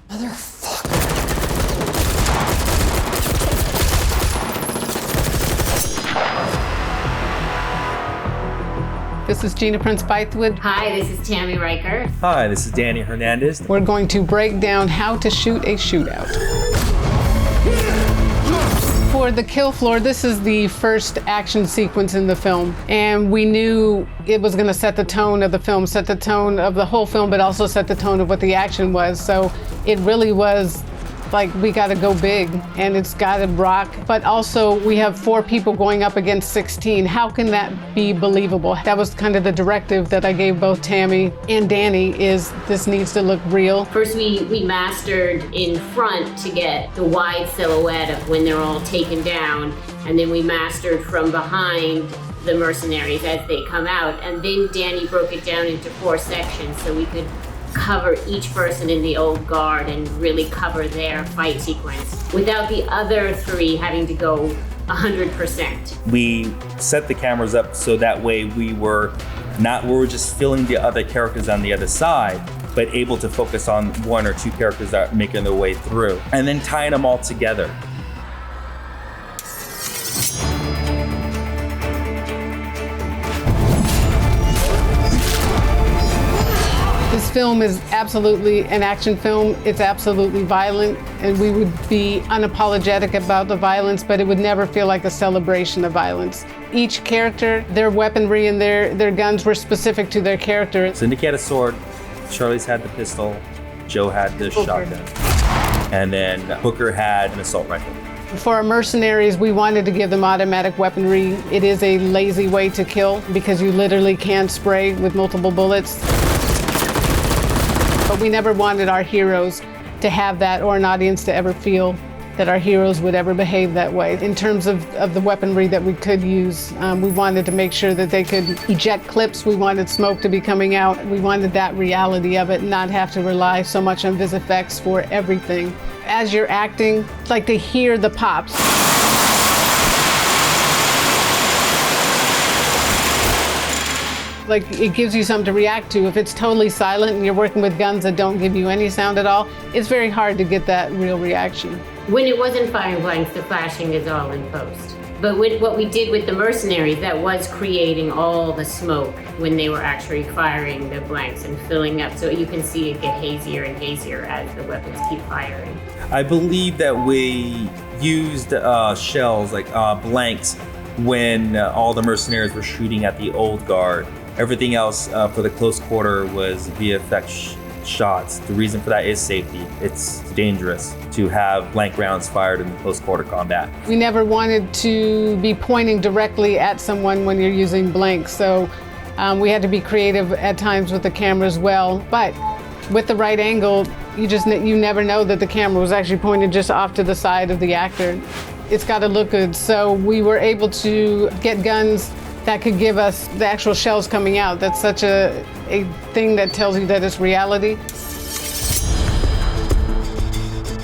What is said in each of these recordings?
Motherfucker. This is Gina Prince Bythewood. Hi, this is Tammy Riker. Hi, this is Danny Hernandez. We're going to break down how to shoot a shootout. For the kill floor, this is the first action sequence in the film, and we knew it was going to set the tone of the film, set the tone of the whole film, but also set the tone of what the action was. So it really was like, we got to go big, and it's got to rock. But also, we have 4 people going up against 16. How can that be believable? That was kind of the directive that I gave both Tammy and Danny, is this needs to look real. First, we mastered in front to get the wide silhouette of when they're all taken down, and then we mastered from behind the mercenaries as they come out, and then Danny broke it down into 4 sections so we could cover each person in the old guard and really cover their fight sequence without the other 3 having to go 100%. We set the cameras up so that way we were just filling the other characters on the other side, but able to focus on 1 or 2 characters that are making their way through, and then tying them all together. This film is absolutely an action film. It's absolutely violent, and we would be unapologetic about the violence, but it would never feel like a celebration of violence. Each character, their weaponry and their guns were specific to their character. Cindy had a sword, Charlize had the pistol, Joe had the shotgun, and then Hooker had an assault rifle. For our mercenaries, we wanted to give them automatic weaponry. It is a lazy way to kill because you literally can spray with multiple bullets. But we never wanted our heroes to have that, or an audience to ever feel that our heroes would ever behave that way. In terms of the weaponry that we could use, we wanted to make sure that they could eject clips. We wanted smoke to be coming out. We wanted that reality of it, not have to rely so much on vis effects for everything. As you're acting, it's like to hear the pops. Like, it gives you something to react to. If it's totally silent and you're working with guns that don't give you any sound at all, it's very hard to get that real reaction. When it wasn't firing blanks, the flashing is all in post. But with what we did with the mercenaries, that was creating all the smoke when they were actually firing the blanks and filling up, so you can see it get hazier and hazier as the weapons keep firing. I believe that we used shells, like blanks, when all the mercenaries were shooting at the old guard. Everything else for the close quarter was VFX shots. The reason for that is safety. It's dangerous to have blank rounds fired in close quarter combat. We never wanted to be pointing directly at someone when you're using blanks, so we had to be creative at times with the camera as well. But with the right angle, you never know that the camera was actually pointed just off to the side of the actor. It's got to look good, so we were able to get guns that could give us the actual shells coming out. That's such a thing that tells you that it's reality.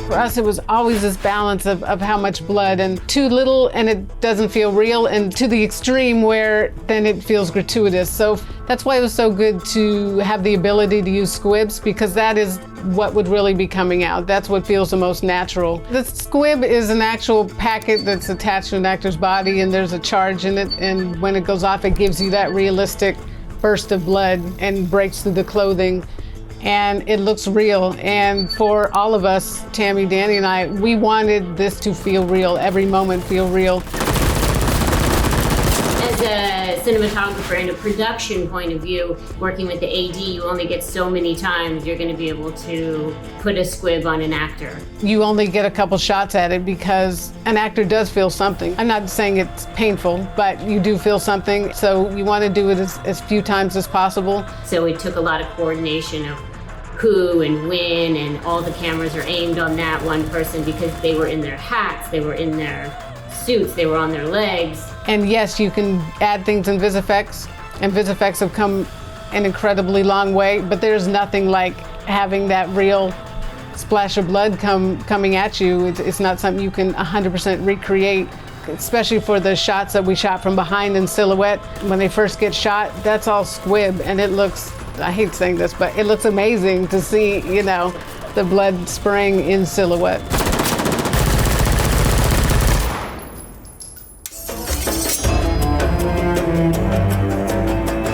For us, it was always this balance of how much blood, and too little and it doesn't feel real, and to the extreme where then it feels gratuitous. So that's why it was so good to have the ability to use squibs, because that is what would really be coming out. That's what feels the most natural. The squib is an actual packet that's attached to an actor's body, and there's a charge in it, and when it goes off, it gives you that realistic burst of blood and breaks through the clothing. And it looks real. And for all of us, Tammy, Danny, and I, we wanted this to feel real, every moment feel real. As a cinematographer and a production point of view, working with the AD, you only get so many times you're going to be able to put a squib on an actor. You only get a couple shots at it because an actor does feel something. I'm not saying it's painful, but you do feel something. So you want to do it as few times as possible. So it took a lot of coordination of who and when, and all the cameras are aimed on that one person because they were in their hats, they were in their suits, they were on their legs. And yes, you can add things in VisFX, and VisFX have come an incredibly long way, but there's nothing like having that real splash of blood coming at you. It's not something you can 100% recreate, especially for the shots that we shot from behind in silhouette. When they first get shot, that's all squib, and it looks, I hate saying this, but it looks amazing to see, the blood spraying in silhouette.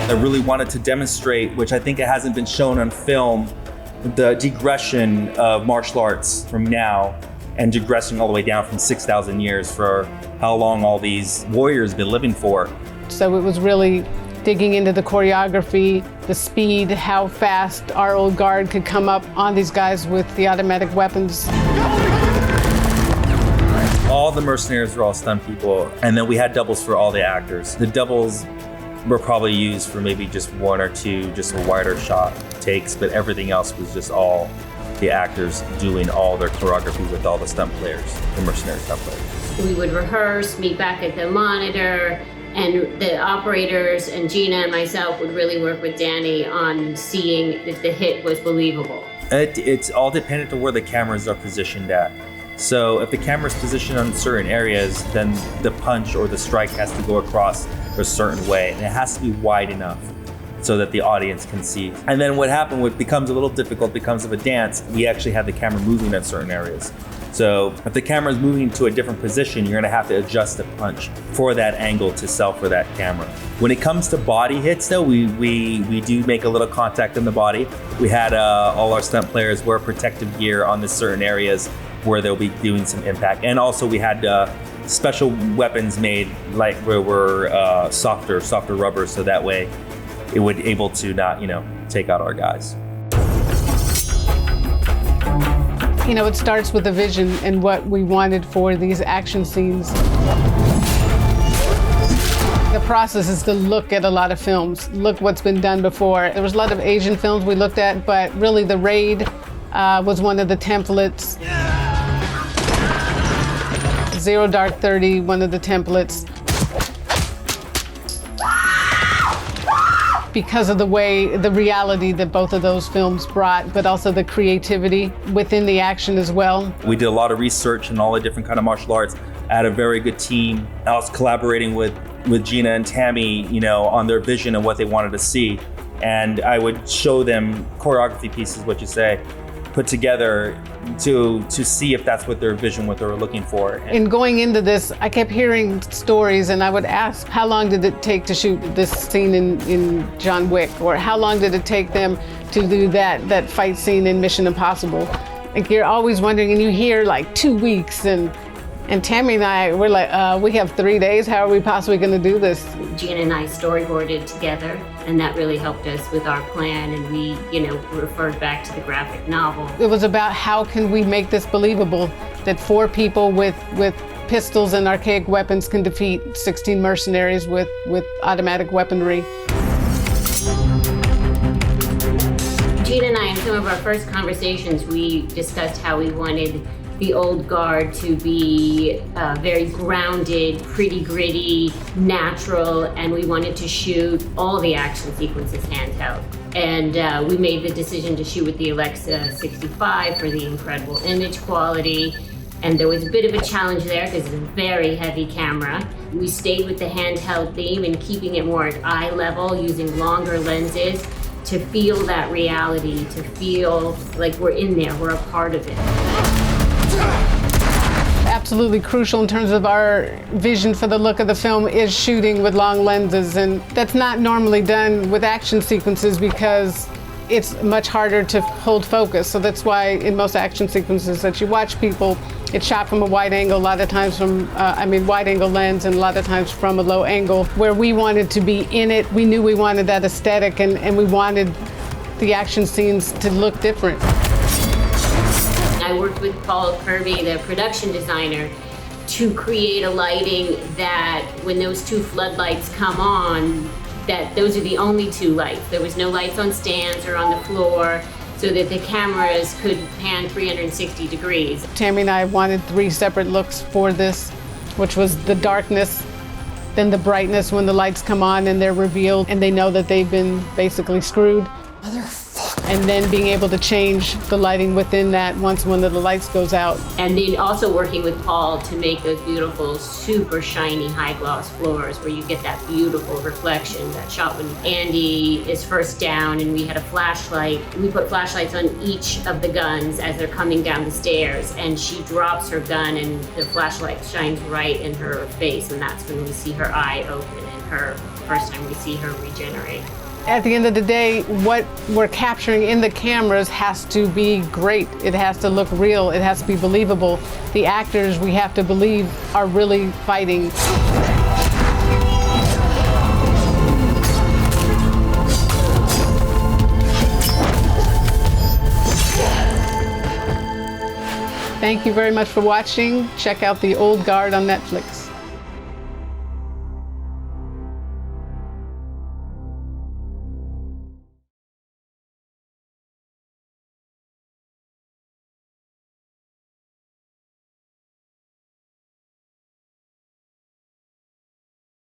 I really wanted to demonstrate, which I think it hasn't been shown on film, the degression of martial arts from now and digressing all the way down from 6,000 years for how long all these warriors been living for. So it was really digging into the choreography, the speed, how fast our old guard could come up on these guys with the automatic weapons. All the mercenaries were all stunt people, and then we had doubles for all the actors. The doubles were probably used for maybe just one or two, just a wider shot takes, but everything else was just all the actors doing all their choreography with all the stunt players, the mercenary stunt players. We would rehearse, meet back at the monitor, and the operators and Gina and myself would really work with Danny on seeing if the hit was believable. It's all dependent on where the cameras are positioned at. So if the camera's positioned on certain areas, then the punch or the strike has to go across a certain way, and it has to be wide enough so that the audience can see. And then what happened, what becomes a little difficult, becomes of a dance, we actually have the camera moving in certain areas. So if the camera is moving to a different position, you're gonna have to adjust the punch for that angle to sell for that camera. When it comes to body hits though, we do make a little contact in the body. We had all our stunt players wear protective gear on the certain areas where they'll be doing some impact. And also we had special weapons made like where we're softer rubber, so that way it would able to not, take out our guys. It starts with a vision and what we wanted for these action scenes. The process is to look at a lot of films, look what's been done before. There was a lot of Asian films we looked at, but really The Raid was one of the templates. Zero Dark 30, one of the templates. Because of the reality that both of those films brought, but also the creativity within the action as well. We did a lot of research in all the different kind of martial arts. I had a very good team. I was collaborating with Gina and Tammy, on their vision and what they wanted to see. And I would show them choreography pieces, what you say, put together to see if that's what their vision, what they were looking for. In going into this, I kept hearing stories and I would ask, how long did it take to shoot this scene in John Wick? Or how long did it take them to do that fight scene in Mission Impossible? Like, you're always wondering, and you hear like 2 weeks, and Tammy and I, we're like, we have 3 days, how are we possibly gonna do this? Gina and I storyboarded together, and that really helped us with our plan, and we, referred back to the graphic novel. It was about how can we make this believable, that 4 people with pistols and archaic weapons can defeat 16 mercenaries with automatic weaponry. Gina and I, in some of our first conversations, we discussed how we wanted the old guard to be very grounded, pretty gritty, natural, and we wanted to shoot all the action sequences handheld. And we made the decision to shoot with the Alexa 65 for the incredible image quality. And there was a bit of a challenge there because it's a very heavy camera. We stayed with the handheld theme and keeping it more at eye level, using longer lenses to feel that reality, to feel like we're in there, we're a part of it. Absolutely crucial in terms of our vision for the look of the film is shooting with long lenses, and that's not normally done with action sequences because it's much harder to hold focus. So that's why in most action sequences that you watch people, it's shot from a wide angle, a lot of times from, wide angle lens, and a lot of times from a low angle. Where we wanted to be in it, we knew we wanted that aesthetic, and we wanted the action scenes to look different. I worked with Paul Kirby, the production designer, to create a lighting that when those 2 floodlights come on, that those are the only 2 lights. There was no lights on stands or on the floor, so that the cameras could pan 360 degrees. Tammy and I wanted 3 separate looks for this, which was the darkness, then the brightness when the lights come on and they're revealed and they know that they've been basically screwed. Motherfucker. and then being able to change the lighting within that once one of the lights goes out. And then also working with Paul to make those beautiful, super shiny, high gloss floors where you get that beautiful reflection. That shot when Andy is first down and we had a flashlight. We put flashlights on each of the guns as they're coming down the stairs, and she drops her gun and the flashlight shines right in her face, and that's when we see her eye open and her first time we see her regenerate. At the end of the day, what we're capturing in the cameras has to be great. It has to look real. It has to be believable. The actors, we have to believe, are really fighting. Thank you very much for watching. Check out The Old Guard on Netflix.